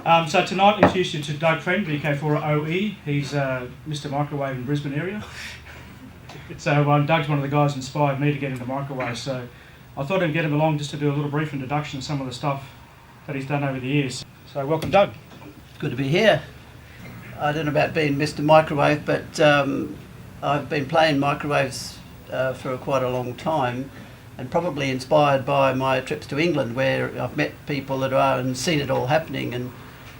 So tonight I introduce you to Doug Friend, VK4OE. He's Mr. Microwave in Brisbane area. So Doug's one of the guys who inspired me to get into microwaves. So I thought I'd get him along just to do a little brief introduction of some of the stuff that he's done over the years. So welcome, Doug. Good to be here. I don't know about being Mr. Microwave, but I've been playing microwaves for quite a long time, and probably inspired by my trips to England, where I've met people that are and seen it all happening. And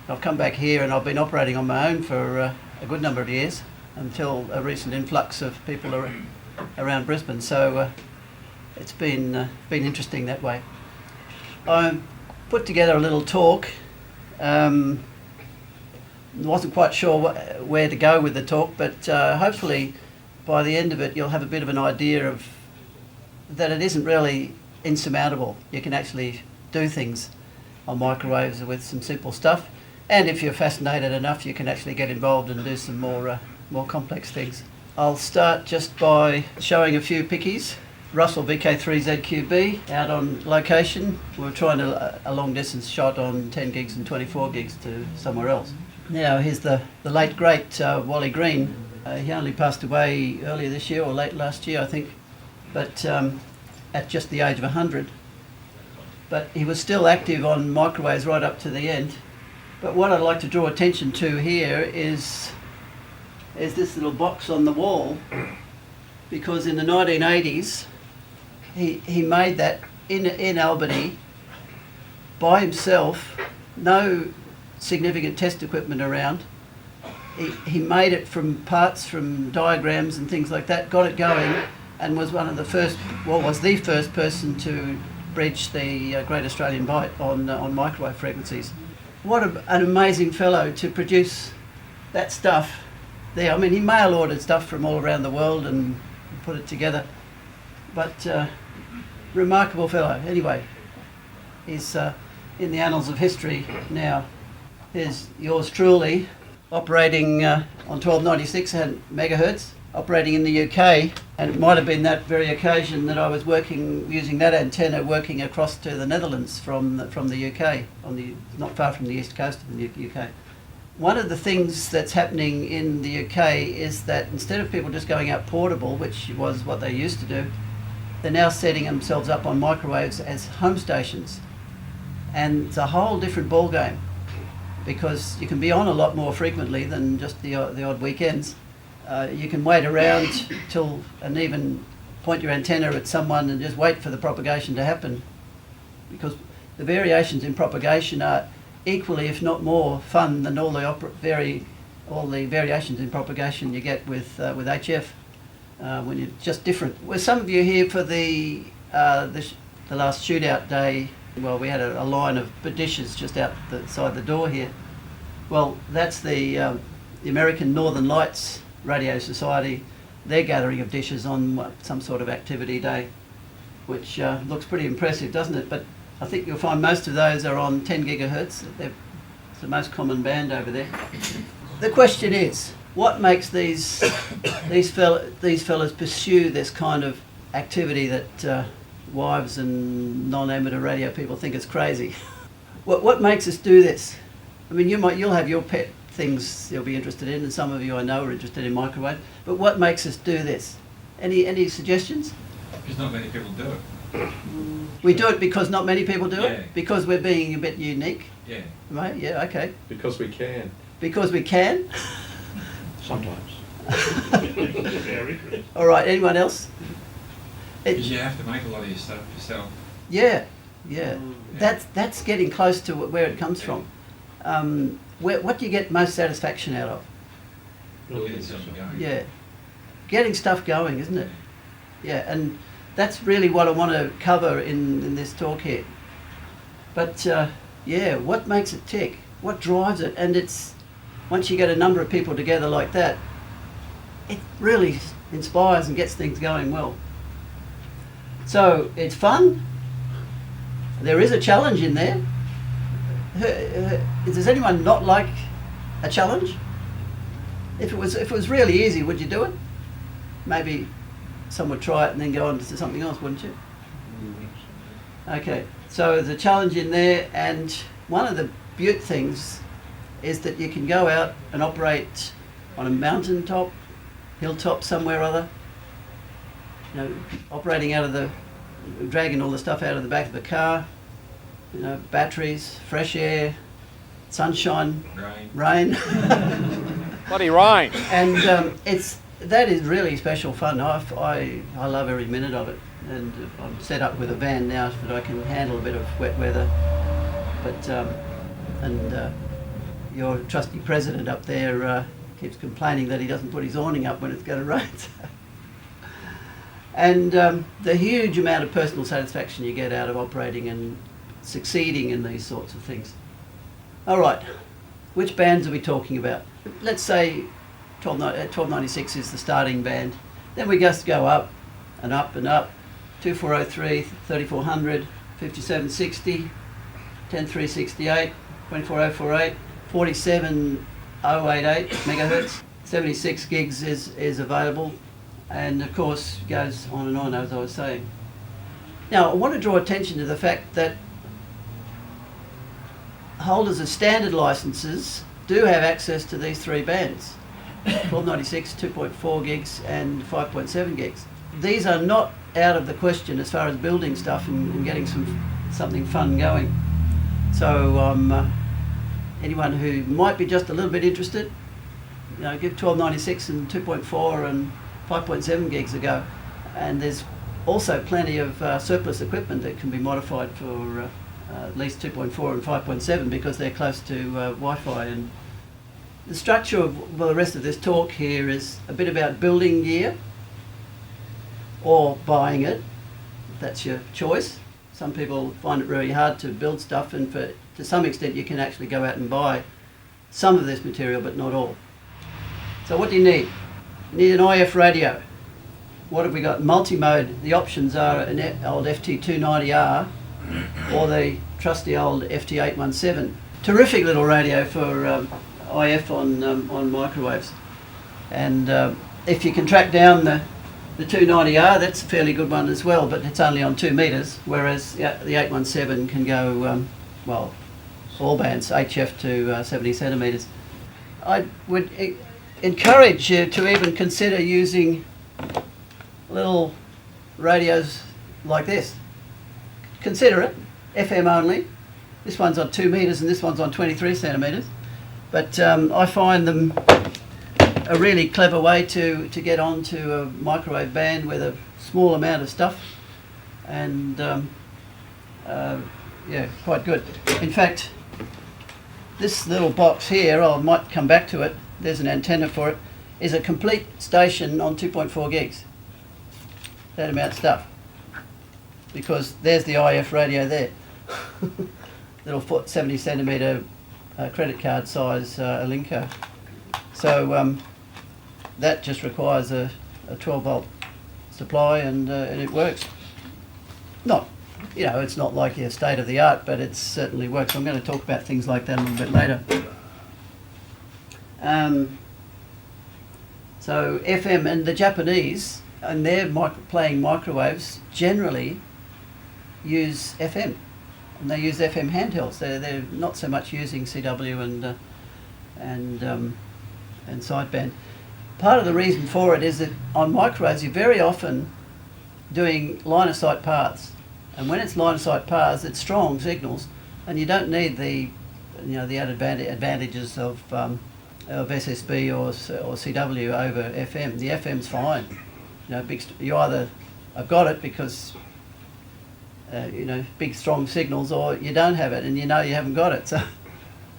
I've come back here and I've been operating on my own for a good number of years until a recent influx of people around Brisbane. So it's been interesting that way. I put together a little talk. Wasn't quite sure where to go with the talk, but hopefully by the end of it you'll have a bit of an idea of that it isn't really insurmountable. You can actually do things on microwaves with some simple stuff, and if you're fascinated enough you can actually get involved and do some more complex things. I'll start just by showing a few pickies. Russell VK3ZQB out on location. We're trying a long distance shot on 10 gigs and 24 gigs to somewhere else. Now here's the late great Wally Green. He only passed away earlier this year or late last year I think, but at just the age of 100. But he was still active on microwaves right up to the end. But what I'd like to draw attention to here is this little box on the wall, because in the 1980s he made that in Albany by himself, no significant test equipment around. He made it from parts, from diagrams and things like that, got it going, and was one of the first, was the first person to bridge the Great Australian Bight on microwave frequencies. What an amazing fellow to produce that stuff there. I mean, he mail ordered stuff from all around the world and put it together, but remarkable fellow. Anyway, he's in the annals of history now. Here's yours truly, operating on 1296 megahertz, operating in the UK, and it might have been that very occasion that I was using that antenna, working across to the Netherlands from the UK, not far from the east coast of the UK. One of the things that's happening in the UK is that instead of people just going out portable, which was what they used to do, they're now setting themselves up on microwaves as home stations, and it's a whole different ball game, because you can be on a lot more frequently than just the odd weekends. You can wait around and even point your antenna at someone and just wait for the propagation to happen, because the variations in propagation are equally, if not more, fun than all the variations in propagation you get with HF when you're just different. Were some of you here for the last shootout day? Well, we had a line of dishes just outside the door here. Well, that's the American Northern Lights Radio Society, their gathering of dishes on some sort of activity day, which looks pretty impressive, doesn't it? But I think you'll find most of those are on 10 gigahertz. It's the most common band over there. The question is, what makes these fellas pursue this kind of activity that wives and non-amateur radio people think is crazy? What makes us do this? I mean, you'll have your pet things you'll be interested in, and some of you I know are interested in microwave, but what makes us do this? Any suggestions? Because not many people do it. We do it because not many people do it? Because we're being a bit unique? Yeah. Right, yeah, okay. Because we can. Because we can? Sometimes. All right, anyone else? Because you have to make a lot of your stuff yourself. Yeah. That's getting close to where it comes from. What do you get most satisfaction out of? Getting stuff going. Yeah. Getting stuff going, isn't it? Yeah, and that's really what I want to cover in this talk here. But what makes it tick? What drives it? And it's, once you get a number of people together like that, it really inspires and gets things going well. So it's fun. There is a challenge in there. Does anyone not like a challenge? If it was really easy, would you do it? Maybe some would try it and then go on to something else, wouldn't you? Okay, so there's a challenge in there, and one of the beaut things is that you can go out and operate on a mountaintop, hilltop somewhere or other, you know, operating out of the, dragging all the stuff out of the back of the car, you know, batteries, fresh air, sunshine, rain. Bloody rain. And that is really special fun. I love every minute of it, and I'm set up with a van now so that I can handle a bit of wet weather. But your trusty president up there keeps complaining that he doesn't put his awning up when it's going to rain. And the huge amount of personal satisfaction you get out of operating and succeeding in these sorts of things. All right, which bands are we talking about? Let's say 1296 is the starting band. Then we just go up and up and up. 2403, 3400, 5760, 10368, 24048, 47088 megahertz. 76 gigs is available, and of course goes on and on, as I was saying. Now I want to draw attention to the fact that holders of standard licenses do have access to these three bands: 1296, 2.4 gigs and 5.7 gigs. These are not out of the question as far as building stuff and getting something fun going. So anyone who might be just a little bit interested, you know, give 1296 and 2.4 and 5.7 gigs a go. And there's also plenty of surplus equipment that can be modified for at least 2.4 and 5.7 because they're close to Wi-Fi. And the structure of the rest of this talk here is a bit about building gear or buying it. That's your choice. Some people find it really hard to build stuff, and to some extent you can actually go out and buy some of this material but not all. So what do you need? You need an IF radio. What have we got? Multi-mode. The options are an old FT290R or the trusty old FT817. Terrific little radio for IF on microwaves. And if you can track down the 290R, that's a fairly good one as well, but it's only on 2 metres, whereas the 817 can go, well, all bands, HF to 70 centimetres. I would encourage you to even consider using little radios like this. Consider it, FM only. This one's on 2 metres and this one's on 23 centimetres. But I find them a really clever way to get onto a microwave band with a small amount of stuff, and yeah, quite good. In fact, this little box here, I might come back to it, there's an antenna for it, is a complete station on 2.4 gigs. That amount of stuff. Because there's the IF radio there. Little 70 centimetre credit card size Alinco. So that just requires a 12 volt supply, and it works. Not, you know, it's not like your state of the art, but it certainly works. I'm going to talk about things like that a little bit later. So FM, and the Japanese, and they're playing microwaves, generally use FM, and they use FM handhelds. They're not so much using CW and sideband. Part of the reason for it is that on microwaves you're very often doing line of sight paths, and when it's line of sight paths, it's strong signals, and you don't need the added advantages of SSB or CW over FM. The FM's fine. You know, you either have got it because big strong signals, or you don't have it and you know you haven't got it. So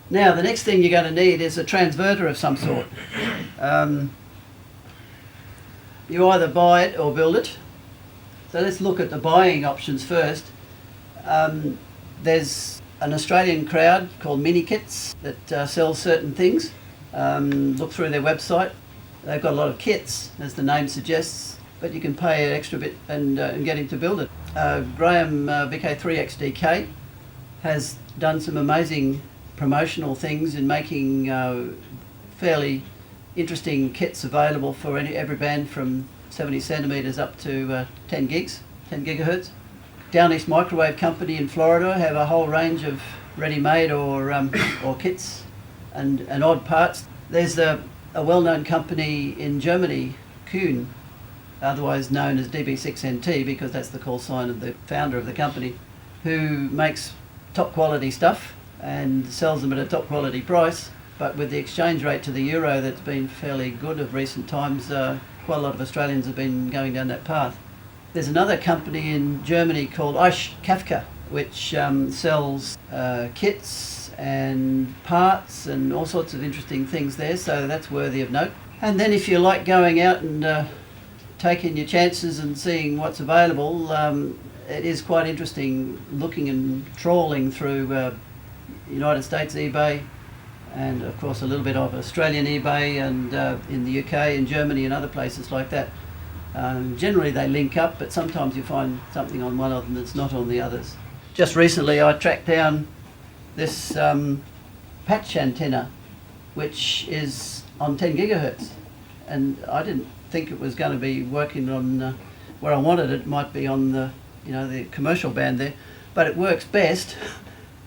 now the next thing you're going to need is a transverter of some sort. You either buy it or build it. So let's look at the buying options first. There's an Australian crowd called Mini Kits that sells certain things. Look through their website. They've got a lot of kits, as the name suggests, but you can pay an extra bit and get him to build it. Graham VK3XDK has done some amazing promotional things in making fairly interesting kits available for every band from 70 centimetres up to 10 gigahertz. Down East Microwave Company in Florida have a whole range of ready-made or kits and odd parts. There's a well-known company in Germany, Kuhn, otherwise known as DB6NT because that's the call sign of the founder of the company, who makes top quality stuff and sells them at a top quality price. But with the exchange rate to the euro that's been fairly good of recent times, quite a lot of Australians have been going down that path. There's another company in Germany called Eiche Kafka, which sells kits and parts and all sorts of interesting things there, so that's worthy of note. And then if you like going out and taking your chances and seeing what's available, it is quite interesting looking and trawling through United States eBay, and of course a little bit of Australian eBay, and in the UK and Germany and other places like that. Generally they link up, but sometimes you find something on one of them that's not on the others. Just recently I tracked down this patch antenna, which is on 10 gigahertz, and I didn't think it was going to be working on where I wanted it. It might be on the the commercial band there, but it works best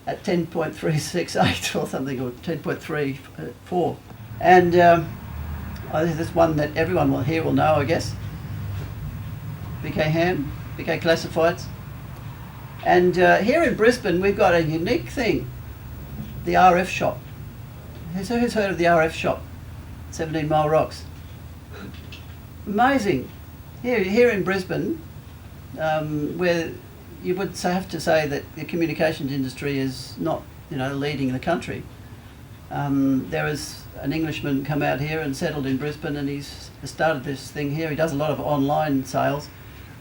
at 10.368 or something, or 10.34. And I think that's one that everyone here will know, I guess. BK Ham, BK Classifieds. And here in Brisbane we've got a unique thing, the RF shop. Who's heard of the RF shop? 17 Mile Rocks. Amazing. Here in Brisbane, where you would have to say that the communications industry is not, leading the country. There was an Englishman come out here and settled in Brisbane, and he's started this thing here. He does a lot of online sales.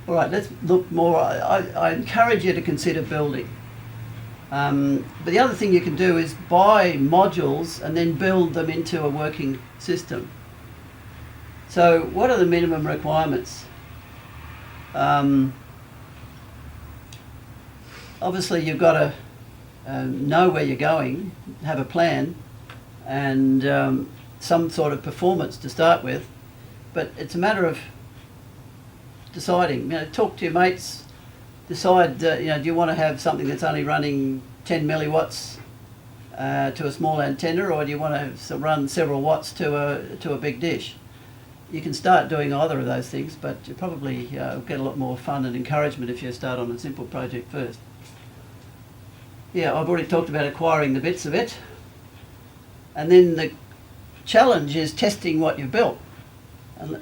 All right, let's look more. I encourage you to consider building. But the other thing you can do is buy modules and then build them into a working system. So what are the minimum requirements? Obviously you've got to know where you're going, have a plan, and some sort of performance to start with, but it's a matter of deciding. Talk to your mates, decide do you want to have something that's only running 10 milliwatts to a small antenna, or do you want to run several watts to a big dish? You can start doing either of those things, but you probably get a lot more fun and encouragement if you start on a simple project first. Yeah, I've already talked about acquiring the bits of it. And then the challenge is testing what you've built. And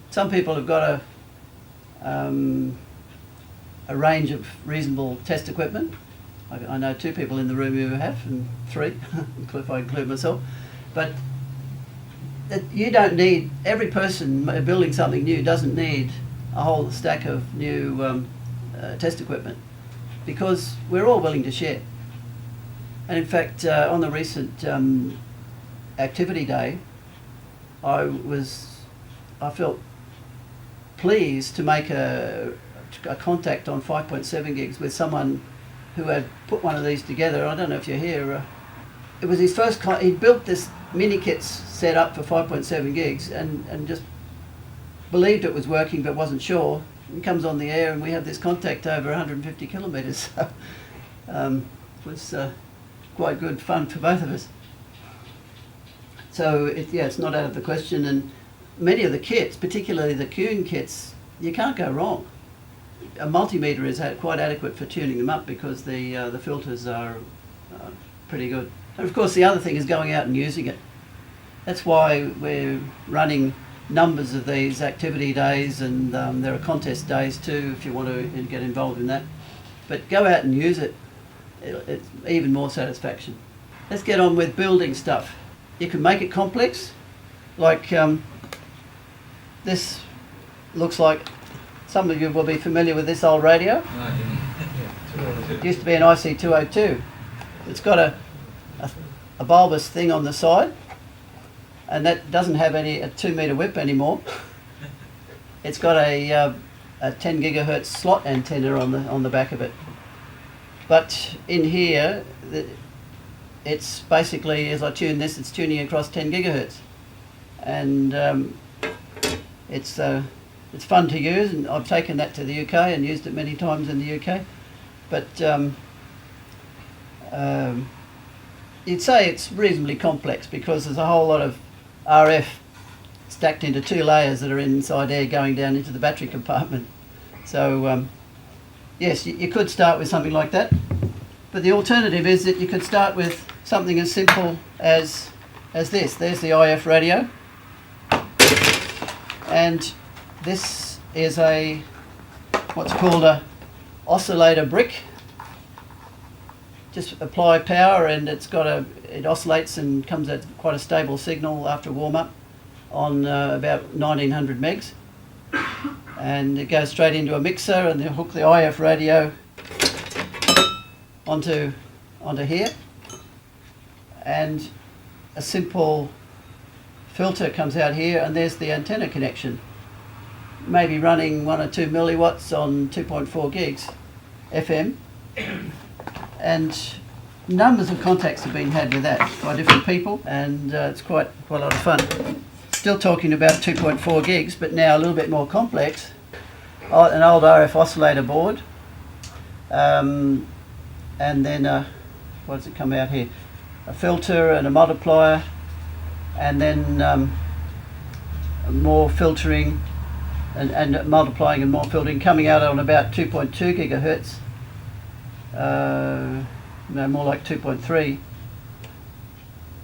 some people have got a range of reasonable test equipment. I know 2 people in the room who have, and 3, if I include myself. But you don't need, every person building something new doesn't need a whole stack of new test equipment, because we're all willing to share. And in fact, on the recent activity day, I felt pleased to make a contact on 5.7 gigs with someone who had put one of these together. I don't know if you're here. It was his first, he built this mini kits set up for 5.7 gigs and just believed it was working but wasn't sure. It comes on the air and we have this contact over 150 kilometres. So it was quite good fun for both of us. So it's not out of the question, and many of the kits, particularly the Kuhn kits, you can't go wrong. A multimeter is quite adequate for tuning them up because the filters are pretty good. And of course the other thing is going out and using it. That's why we're running numbers of these activity days, and there are contest days too if you want to get involved in that. But go out and use it. It's even more satisfaction. Let's get on with building stuff. You can make it complex, like this looks like. Some of you will be familiar with this old radio. It used to be an IC202. It's got a bulbous thing on the side, and that doesn't have a 2 metre whip anymore. It's got a 10 gigahertz slot antenna on the back of it. But in here, it's basically, as I tune this, it's tuning across 10 gigahertz, and it's fun to use, and I've taken that to the UK and used it many times in the UK. But you'd say it's reasonably complex because there's a whole lot of RF stacked into two layers that are inside air going down into the battery compartment. So yes, you could start with something like that, but the alternative is that you could start with something as simple as this. There's the IF radio, and this is what's called a oscillator brick. Just apply power and it oscillates and comes at quite a stable signal after warm up on about 1900 megs, and it goes straight into a mixer, and they'll hook the IF radio onto here, and a simple filter comes out here, and there's the antenna connection, maybe running 1 or 2 milliwatts on 2.4 gigs FM, and numbers of contacts have been had with that by different people, and it's quite a lot of fun. Still talking about 2.4 gigs, but now a little bit more complex. An old RF oscillator board, and then what does it come out here? A filter and a multiplier, and then more filtering and multiplying and more filtering, coming out on about 2.2 gigahertz. No, more like 2.3,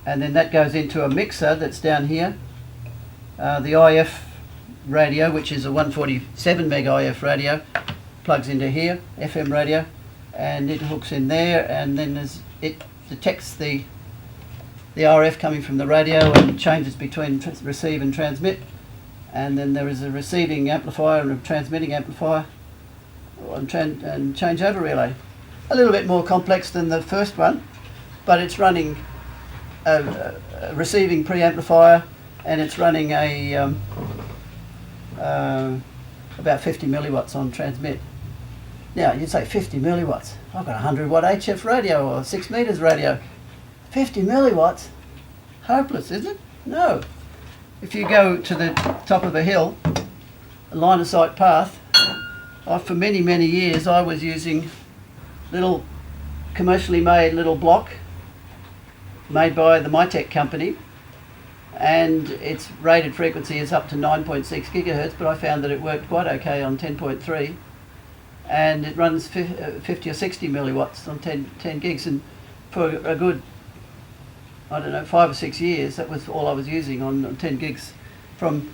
and then that goes into a mixer that's down here. The IF radio, which is a 147 meg IF radio, plugs into here, FM radio, and it hooks in there, and then it detects the RF coming from the radio and changes between receive and transmit, and then there is a receiving amplifier and a transmitting amplifier and changeover relay. A little bit more complex than the first one, but it's running a receiving preamplifier, and it's running about 50 milliwatts on transmit. Now you'd say 50 milliwatts. I've got a 100 watt HF radio or 6 meters radio. 50 milliwatts? Hopeless, isn't it? No. If you go to the top of a hill, a line of sight path, for many years I was using little commercially made little block made by the Mytech company, and its rated frequency is up to 9.6 gigahertz, but I found that it worked quite okay on 10.3, and it runs 50 or 60 milliwatts on 10 gigs, and for a good, I don't know, 5 or 6 years, that was all I was using on 10 gigs, from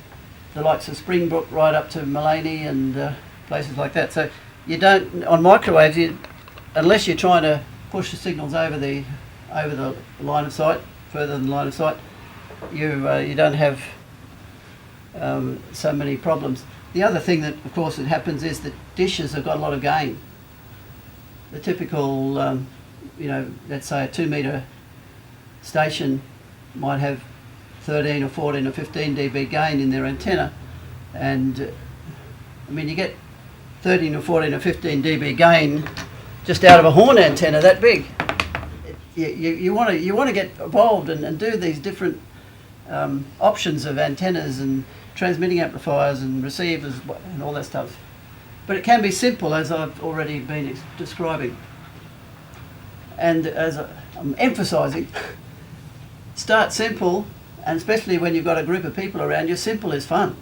the likes of Springbrook right up to Mullaney and places like that. So you don't, on microwaves, unless you're trying to push the signals over the line of sight, further than the line of sight, you don't have so many problems. The other thing that, of course, that happens is that dishes have got a lot of gain. The typical, let's say a 2 metre station might have 13 or 14 or 15 dB gain in their antenna, and you get 13 or 14 or 15 dB gain just out of a horn antenna that big. You want to get involved and do these different options of antennas and transmitting amplifiers and receivers and all that stuff. But it can be simple, as I've already been describing. And as I'm emphasising, start simple, and especially when you've got a group of people around you, simple is fun.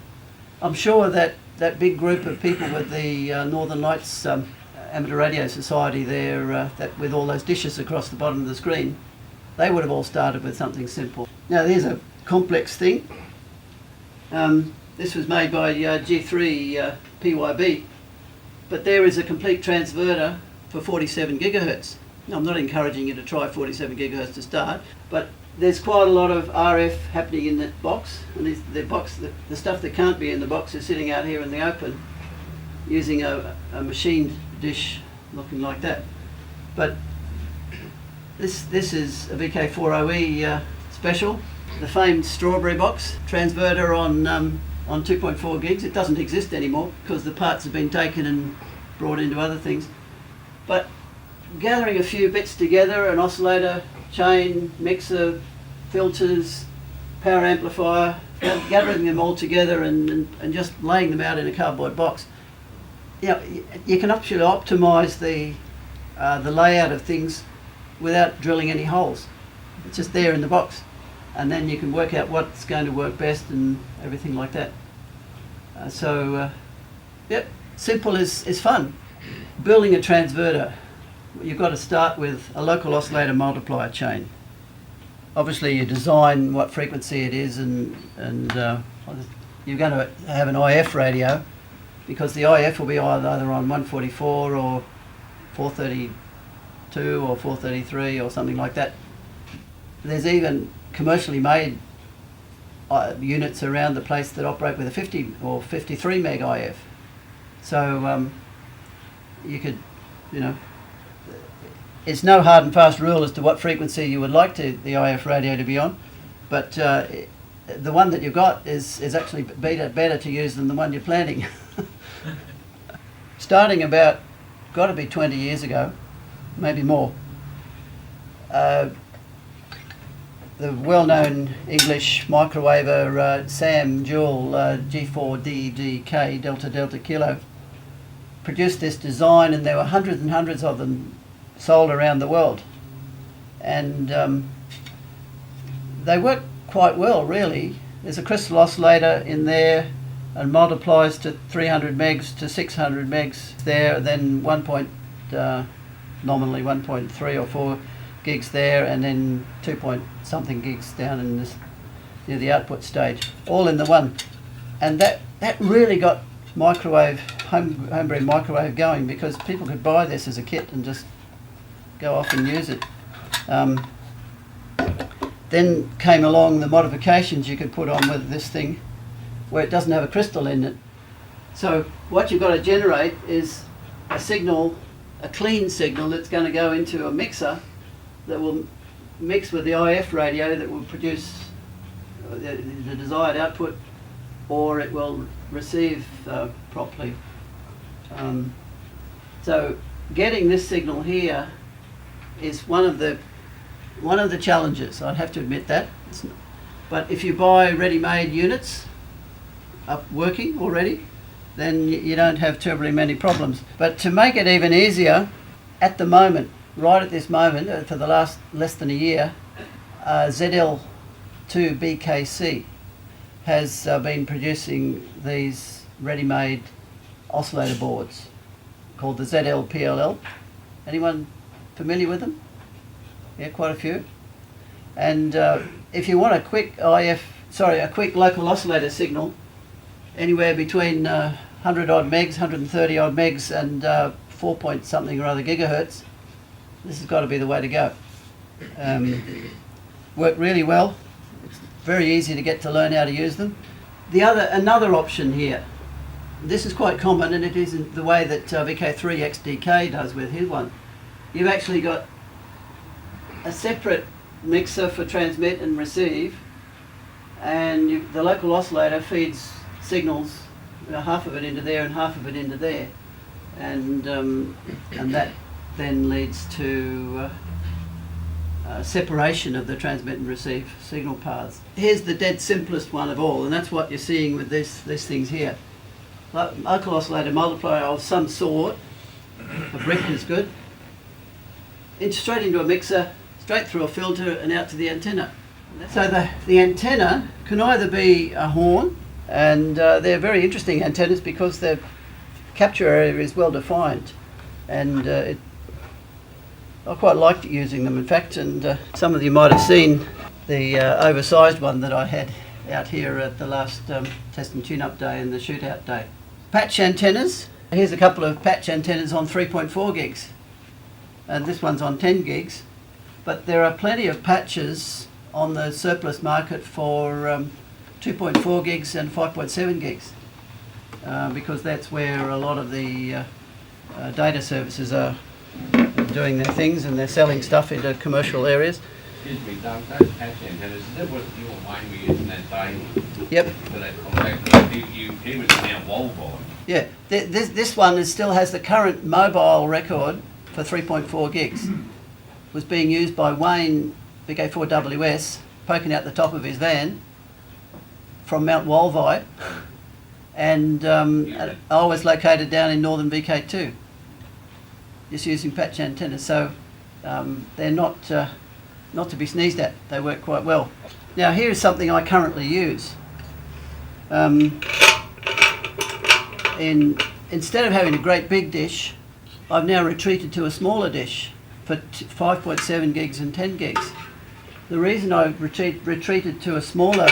I'm sure that big group of people with the Northern Lights Amateur Radio Society there, that with all those dishes across the bottom of the screen, they would have all started with something simple. Now there's a complex thing. This was made by G3 PYB, but there is a complete transverter for 47 gigahertz. Now, I'm not encouraging you to try 47 gigahertz to start, but there's quite a lot of RF happening in that box, and the stuff that can't be in the box is sitting out here in the open using a machined dish looking like that. But this is a VK4OE special, the famed strawberry box transverter on 2.4 gigs. It doesn't exist anymore because the parts have been taken and brought into other things. But gathering a few bits together, an oscillator, chain, mixer, filters, power amplifier, gathering them all together and just laying them out in a cardboard box, you can actually optimise the layout of things without drilling any holes. It's just there in the box. And then you can work out what's going to work best and everything like that. Yep, simple is fun. Building a transverter, you've got to start with a local oscillator multiplier chain. Obviously you design what frequency it is and you're going to have an IF radio, because the IF will be either on 144 or 432 or 433 or something like that. There's even commercially made units around the place that operate with a 50 or 53 meg IF. So you could, it's no hard and fast rule as to what frequency you would like the IF radio to be on, but the one that you've got is actually better to use than the one you're planning. Starting about, got to be 20 years ago, maybe more, the well-known English microwaver Sam Jewell G4DDK Delta Delta Kilo produced this design, and there were hundreds and hundreds of them sold around the world, and they work quite well, really. There's a crystal oscillator in there and multiplies to 300 megs to 600 megs there, then nominally 1.3 or 4 gigs there, and then 2 point something gigs down in this near the output stage, all in the one. And that really got homebrew microwave going, because people could buy this as a kit and just go off and use it. Then came along the modifications you could put on with this thing, where it doesn't have a crystal in it. So what you've got to generate is a signal, a clean signal that's going to go into a mixer that will mix with the IF radio that will produce the desired output, or it will receive properly. So getting this signal here is one of the challenges, I'd have to admit that. But if you buy ready-made units up working already, then you don't have terribly many problems. But to make it even easier, at the moment, right at this moment, for the last less than a year, ZL2BKC has been producing these ready-made oscillator boards called the ZL-PLL. Anyone familiar with them? Yeah, quite a few. And if you want a quick local oscillator signal, anywhere between 100 odd megs, 130 odd megs, and 4 point something or other gigahertz, this has got to be the way to go. Work really well. It's very easy to get to learn how to use them. Another option here, this is quite common, and it isn't the way that VK3XDK does with his one. You've actually got a separate mixer for transmit and receive, and the local oscillator feeds signals, half of it into there and half of it into there, and that then leads to separation of the transmit and receive signal paths. Here's the dead simplest one of all, and that's what you're seeing with these things here. Local oscillator multiplier of some sort, a brick is good, straight into a mixer, straight through a filter and out to the antenna. So the antenna can either be a horn, and they're very interesting antennas because their capture area is well defined, and I quite liked using them, in fact, and some of you might have seen the oversized one that I had out here at the last test and tune-up day and the shootout day. Patch antennas. Here's a couple of patch antennas on 3.4 gigs, and this one's on 10 gigs, but there are plenty of patches on the surplus market for 2.4 gigs and 5.7 gigs, because that's where a lot of the data services are doing their things, and they're selling stuff into commercial areas. Excuse me, Doug, those patch antennas, is that what you and Wayne were using that day? Yep. For that contact? He was now Volvo. Yeah, this one still has the current mobile record for 3.4 gigs. Was being used by Wayne, VK4WS, poking out the top of his van from Mount Wolvi, and I was located down in northern VK2, just using patch antennas. So they're not not to be sneezed at. They work quite well. Now here is something I currently use. Instead of having a great big dish, I've now retreated to a smaller dish for 5.7 gigs and 10 gigs. The reason I retreated to a smaller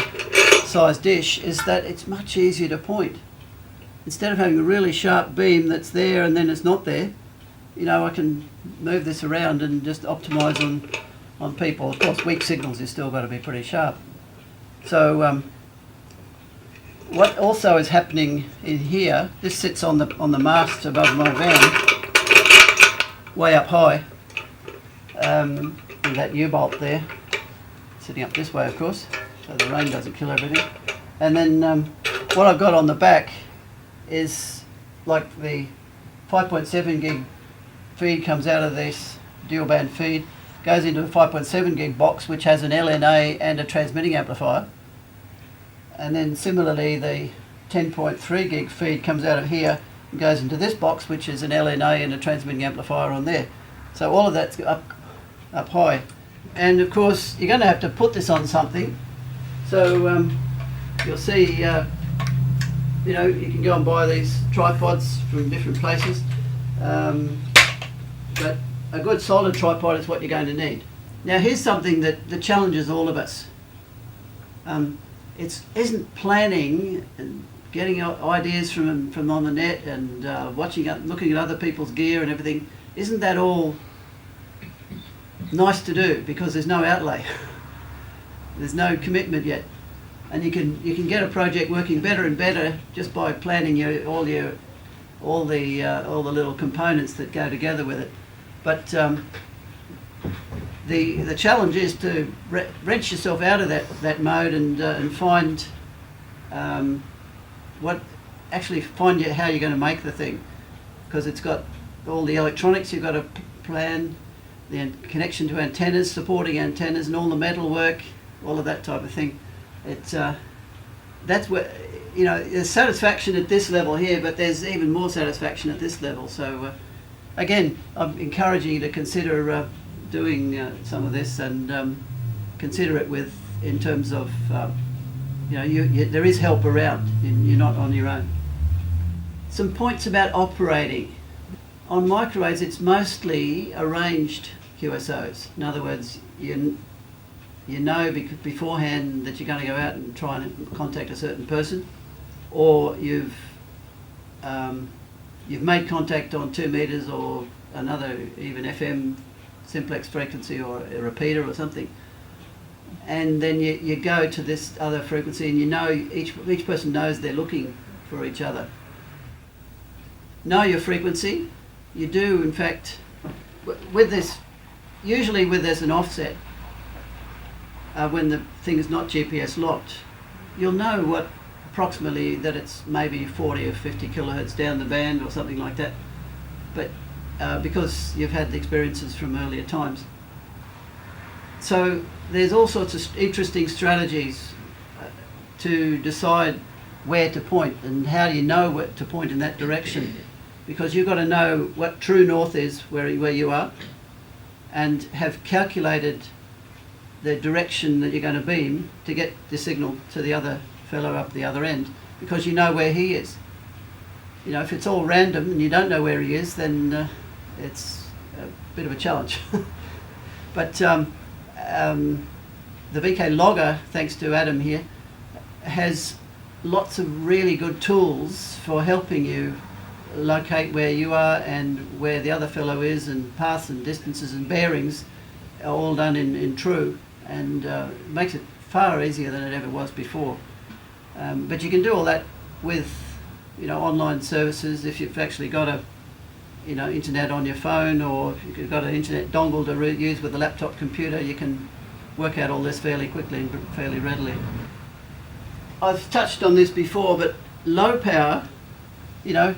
size dish is that it's much easier to point. Instead of having a really sharp beam that's there and then it's not there, you know, I can move this around and just optimise on people. Of course, weak signals is still got to be pretty sharp. So what also is happening in here, this sits on the mast above my van, way up high, and that U-bolt there, sitting up this way of course, so the rain doesn't kill everything. And then what I've got on the back is like the 5.7 gig feed comes out of this dual band feed, goes into a 5.7 gig box which has an LNA and a transmitting amplifier. And then similarly the 10.3 gig feed comes out of here and goes into this box which is an LNA and a transmitting amplifier on there. So all of that's up high. And of course you're going to have to put this on something. So you'll see, you know, you can go and buy these tripods from different places. But a good solid tripod is what you're going to need. Now here's something that challenges all of us. It isn't planning and getting ideas from on the net and looking at other people's gear and everything. Isn't that all nice to do because there's no outlay? There's no commitment yet, and you can get a project working better and better just by planning all the little components that go together with it. But the challenge is to wrench yourself out of that mode and find how you're going to make the thing, because it's got all the electronics you've got to plan, the connection to antennas, supporting antennas, and all the metal work, all of that type of thing. That's where, you know, there's satisfaction at this level here, but there's even more satisfaction at this level. So again, I'm encouraging you to consider doing some of this and consider it in terms of you know, there is help around. You're not on your own. Some points about operating. On microwaves, it's mostly arranged QSOs. In other words, you know beforehand that you're going to go out and try and contact a certain person, or you've made contact on 2 meters or another even FM simplex frequency or a repeater or something, and then you go to this other frequency, and you know each person knows they're looking for each other. Know your frequency. You do, in fact, with this, usually with there's an offset, when the thing is not GPS locked, you'll know what approximately that it's maybe 40 or 50 kilohertz down the band or something like that, but because you've had the experiences from earlier times. So there's all sorts of interesting strategies to decide where to point, and how do you know where to point in that direction, because you've got to know what true north is where you are, and have calculated the direction that you're going to beam to get the signal to the other fellow up the other end, because you know where he is. You know, if it's all random and you don't know where he is, then it's a bit of a challenge. But the VK Logger, thanks to Adam here, has lots of really good tools for helping you locate where you are and where the other fellow is, and paths and distances and bearings are all done in true, and makes it far easier than it ever was before. But you can do all that with, you know, online services. If you've actually got a, you know, internet on your phone, or if you've got an internet dongle to use with a laptop computer, you can work out all this fairly quickly and fairly readily. I've touched on this before, but low power, you know,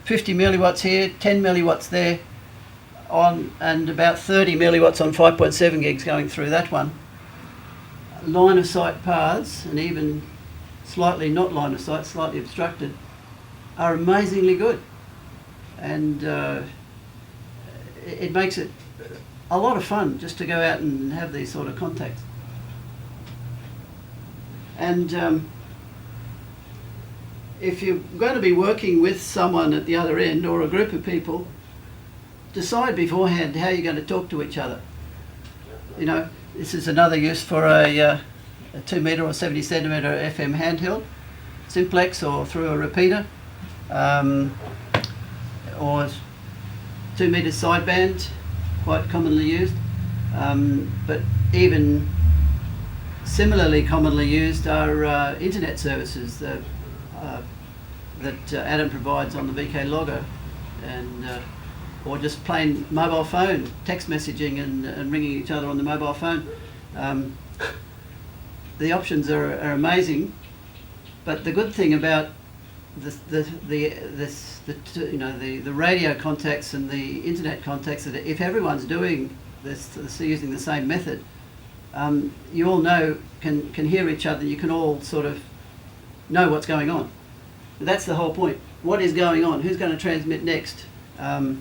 50 milliwatts here, 10 milliwatts there, and about 30 milliwatts on 5.7 gigs going through that one. Line of sight paths, and even slightly not line of sight, slightly obstructed, are amazingly good, and it makes it a lot of fun just to go out and have these sort of contacts. And if you're going to be working with someone at the other end or a group of people, decide beforehand how you're going to talk to each other. You know, this is another use for a 2 metre or 70 centimetre FM handheld, simplex or through a repeater, or 2 metre sideband, quite commonly used, but even similarly commonly used are internet services that Adam provides on the VK logger, and or just plain mobile phone, text messaging and ringing each other on the mobile phone. The options are amazing, but the good thing about the radio contacts and the internet contacts, that if everyone's doing this using the same method, you all can hear each other. You can all sort of know what's going on. That's the whole point. What is going on? Who's going to transmit next? Where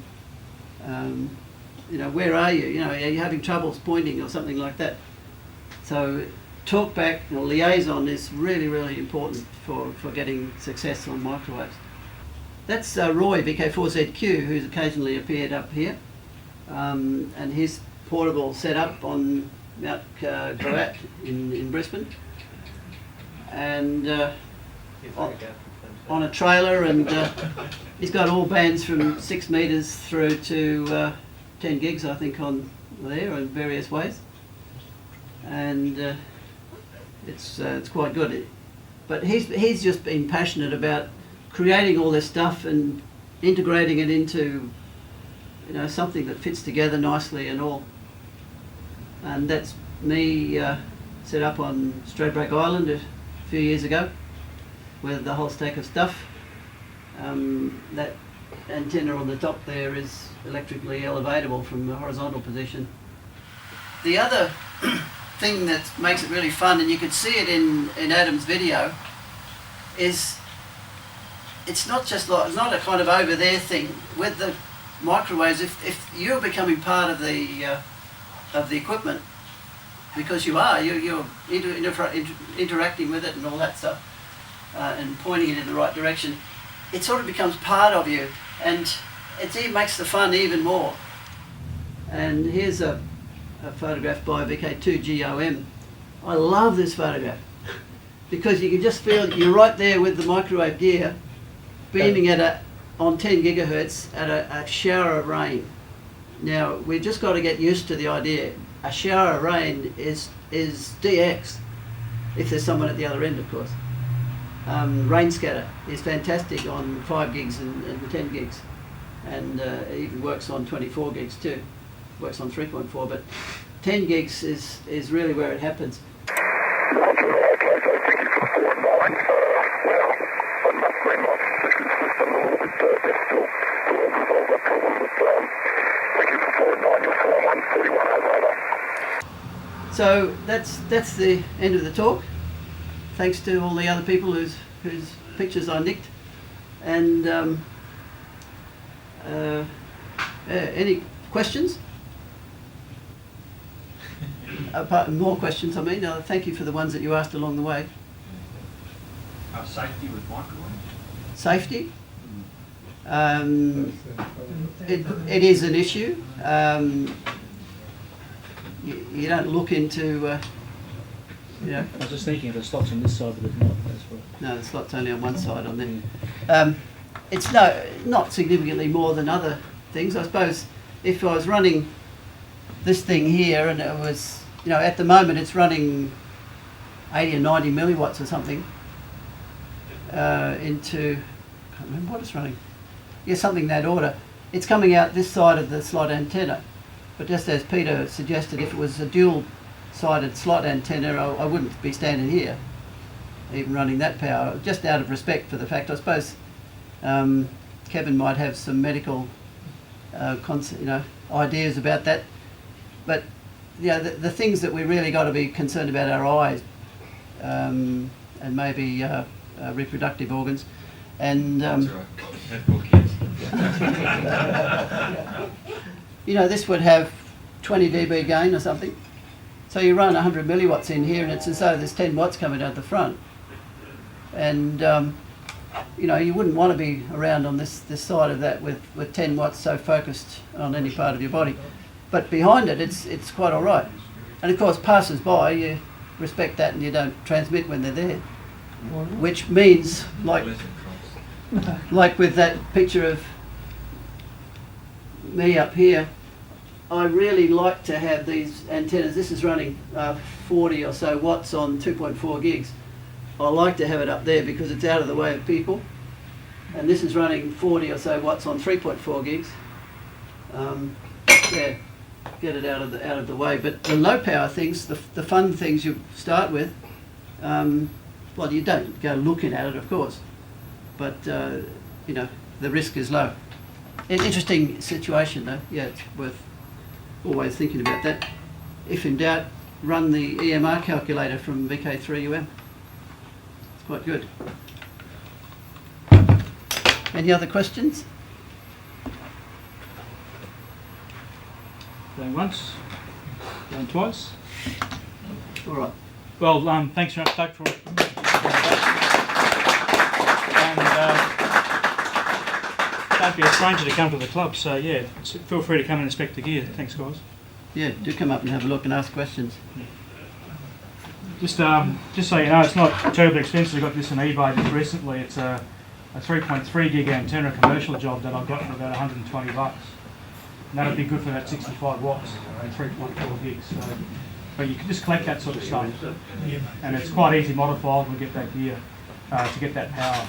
are you? Are you having troubles pointing or something like that? So talk back or liaison is really, really important for getting success on microwaves. That's Roy, VK4ZQ, who's occasionally appeared up here, and his portable setup on Mount Gravatt in Brisbane, and on a trailer, and he's got all bands from 6 metres through to 10 gigs, I think, on there in various ways, and it's quite good. But he's just been passionate about creating all this stuff and integrating it into something that fits together nicely and all. And that's me set up on Stradbroke Island a few years ago with the whole stack of stuff. That antenna on the top there is electrically elevatable from the horizontal position. The other thing that makes it really fun, and you could see it in Adam's video, is it's not a kind of over there thing. With the microwaves, if you're becoming part of the equipment, because you're interacting with it and all that stuff, and pointing it in the right direction, it sort of becomes part of you, and it makes the fun even more. And here's a photograph by VK2GOM. I love this photograph because you can just feel you're right there with the microwave gear beaming on 10 gigahertz at a shower of rain. Now, we've just got to get used to the idea. A shower of rain is DX, if there's someone at the other end, of course. Rain scatter is fantastic on 5 gigs and 10 gigs, and it even works on 24 gigs too. Works on 3.4, but 10 gigs is really where it happens. So that's the end of the talk. Thanks to all the other people whose pictures I nicked. And any questions? More questions, I mean. Thank you for the ones that you asked along the way. Safety with microwaves? Safety? It is an issue. You don't look into, I was just thinking the slot's on this side, but it's not. That's right. No, the slot's only on one side on there. It's not significantly more than other things. I suppose if I was running this thing here and it was, at the moment it's running 80 or 90 milliwatts or something into, I can't remember what it's running. Yeah, something that order. It's coming out this side of the slot antenna. But just as Peter suggested, if it was a dual-sided slot antenna, I wouldn't be standing here, even running that power, just out of respect for the fact, I suppose Kevin might have some medical ideas about that. But the things that we really got to be concerned about are eyes and maybe reproductive organs. And That's right. Have more kids. this would have 20 dB gain or something. So you run 100 milliwatts in here and it's as though there's 10 watts coming out the front. And you know, you wouldn't want to be around on this side of that with 10 watts so focused on any part of your body. But behind it, it's quite all right. And of course, passers by, you respect that and you don't transmit when they're there. Which means, like with that picture of me up here, I really like to have these antennas. This is running 40 or so watts on 2.4 gigs. I like to have it up there because it's out of the way of people. And this is running 40 or so watts on 3.4 gigs. Yeah, get it out of the way. But the low power things, the fun things you start with, well, you don't go looking at it, of course, but you know, the risk is low. An interesting situation, though. Yeah, it's worth always thinking about that. If in doubt, run the EMR calculator from VK3UM. It's quite good. Any other questions? Going once, going twice. All right. Well, thanks very much, Doug, for and don't be a stranger to come to the club. So yeah, feel free to come and inspect the gear. Thanks, guys. Yeah, do come up and have a look and ask questions. Just so you know, it's not terribly expensive. I got this on eBay just recently. It's a 3.3 gig antenna commercial job that I got for about 120 bucks. And that'd be good for about 65 watts and 3.4 gigs. So, but you can just collect that sort of stuff, and it's quite easy modifiable to get that gear, to get that power.